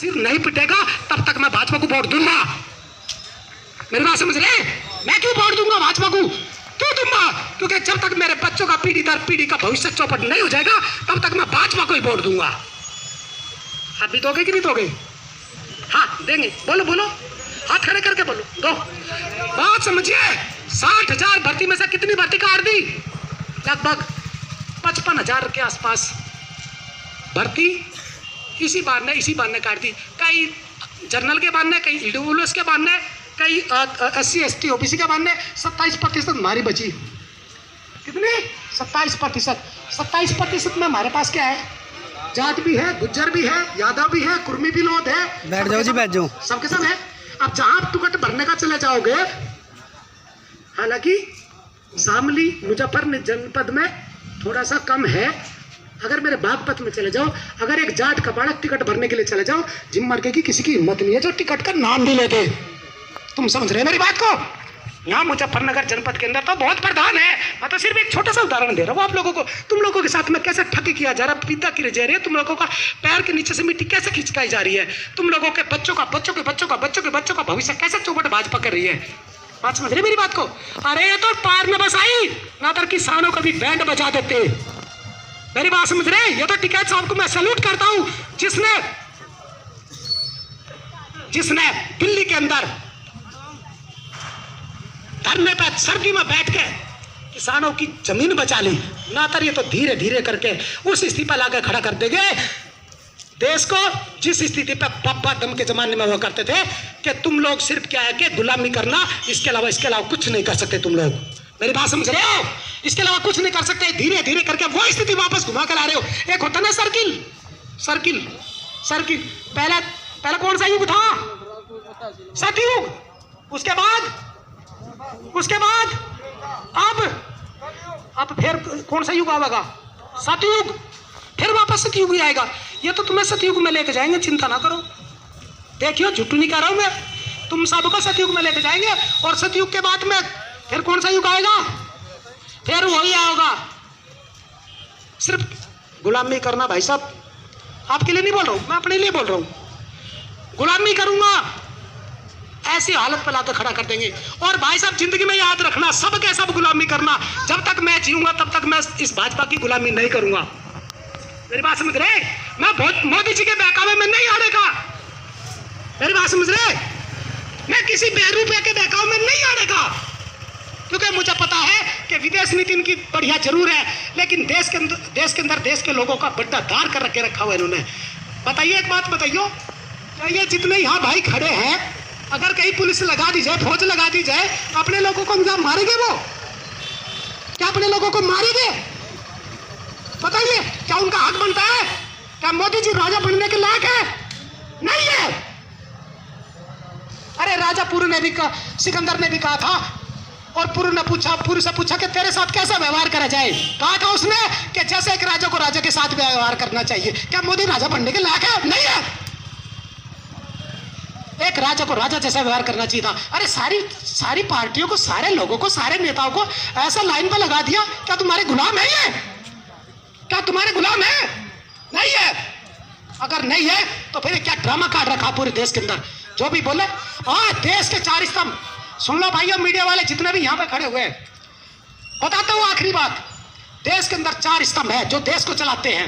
सिर नहीं पिटेगा तब तक मैं भाजपा को वोट दूंगा। मेरी बात समझ रहे? मैं क्यों वोट दूंगा भाजपा को? क्यों दूंगा? क्योंकि जब तक मेरे बच्चों का पीढ़ी दर पीढ़ी का भविष्य चौपट नहीं हो जाएगा तब तक मैं भाजपा को ही वोट दूंगा। आप भी दोगे कि नहीं दोगे? हाँ देंगे। बोलो बोलो, हाथ खड़े करके बोलो दो। बात समझिए, 60,000 भर्ती में से कितनी भर्ती काट दी? लगभग 55,000 के आसपास भर्ती इसी बार ने काट दी। कई जनरल के बांधने, कई ईडब्ल्यूएस के बांधने, कई SC ST OBC के बांधने। 27% हमारी बची। कितनी? 27%। 27% में हमारे पास क्या है? जाट भी है, गुज्जर भी है, यादव भी है, कुर्मी भी लोग है। बैठ जाओ जी, बैठ जाओ। सबके सब है। अब जहां आप टिकट भरने का चले जाओगे, हालांकि शामली मुजफ्फरनगर जनपद में थोड़ा सा कम है। अगर मेरे बागपत में चले जाओ, अगर एक जाट का बालक टिकट भरने के लिए चले जाओ, जिम मार्के की किसी की हिम्मत नहीं है जो टिकट का नाम भी लेते। तुम समझ रहे मेरी बात को? यहाँ मुजफ्फरनगर जनपद के अंदर तो बहुत प्रधान है। मैं तो सिर्फ एक छोटा सा उदाहरण दे रहा हूँ आप लोगों को। तुम लोगों के साथ में कैसे ठगी किया जा रहा है, पीता की जा रही है, तुम लोगों का पैर के नीचे से मिट्टी कैसे खिंचकाई जा रही है, तुम लोगों के बच्चों का भविष्य कैसे चौपट भाजपा कर रही है। बात समझ रही मेरी बात को? अरे ये तो पार में बस आई ना, तो किसानों का भी बैंड बजा देते। मेरी बात समझ रहे? ये तो टिकैत साहब को मैं सैल्यूट करता हूं, जिसने दिल्ली के अंदर धरने पे सर्दी में बैठ के किसानों की जमीन बचा ली। ना तो ये तो धीरे धीरे करके उस स्थिति पर लाकर खड़ा कर देंगे देश को जिस स्थिति पे पापा दम के जमाने में हुआ करते थे कि तुम लोग सिर्फ क्या है कि गुलामी करना, इसके अलावा कुछ नहीं कर सकते तुम लोग। मेरी बात समझ रहे हो? इसके अलावा कुछ नहीं कर सकते। धीरे धीरे करके वो स्थिति वापस घुमा कर ला रहे हो। एक होता ना सर्किल। पहले कौन सा युग था? सतयुग। उसके बाद अब फिर कौन सा युग आएगा? सतयुग। फिर वापस सतयुग ही आएगा। ये तो तुम्हें सतयुग में लेके जाएंगे, चिंता ना करो। देखियो, झूठ नहीं कह रहा हूं मैं, तुम सबको सतयुग में लेके जाएंगे। और सतयुग के बाद में फिर कौन सा युग आएगा? फिर वही आएगा, सिर्फ गुलामी करना। भाई साहब, आपके लिए नहीं बोल रहा हूं, मैं अपने लिए बोल रहा हूं। गुलामी करूंगा, ऐसी हालत पर लाकर खड़ा कर देंगे। और भाई साहब, जिंदगी में याद रखना, सब के सब गुलामी करना। जब तक मैं जीऊंगा तब तक मैं इस भाजपा की गुलामी नहीं करूंगा। मेरी बात समझ रहे? मैं बहुत मोदी जी के बहकावे में नहीं आनेगा। मेरी बात समझ रहे? मैं किसी बेरुपये के बहकावे में नहीं आनेगा, क्योंकि मुझे पता है कि विदेश नीति इनकी बढ़िया जरूर है, लेकिन देश के अंदर देश के लोगों का बड्डा धार कर रखे रखा हुआ इन्होंने। बताइए, एक बात बताइयो, ये जितने यहाँ भाई खड़े हैं, अगर कहीं पुलिस लगा दी जाए, फौज लगा दी जाए, अपने लोगों को मारेंगे? वो क्या अपने लोगों को मारेंगे? बताइए, क्या उनका हक बनता है? क्या मोदी जी राजा बनने के लायक है? नहीं है। अरे राजा सिकंदर ने भी कहा था, और पुरु से पूछा कि तेरे साथ कैसा व्यवहार करा जाए। कहा था उसने कि जैसे एक राजा को राजा के साथ व्यवहार करना चाहिए। क्या मोदी राजा बनने के लायक है? नहीं है। एक राजा को राजा जैसा व्यवहार करना चाहिए था। अरे सारी पार्टियों को, सारे लोगों को, सारे नेताओं को ऐसा लाइन पर लगा दिया। क्या तुम्हारे गुलाम है ये? क्या तुम्हारे गुलाम है? नहीं है। अगर नहीं है तो फिर क्या ड्रामा काट रखा पूरे देश के अंदर? जो भी बोले, देश के 4 स्तंभ सुन लो भाइयों, मीडिया वाले जितने भी यहाँ पे खड़े हुए हैं, बताता हूँ आखिरी बात। देश के अंदर 4 स्तंभ है जो देश को चलाते हैं।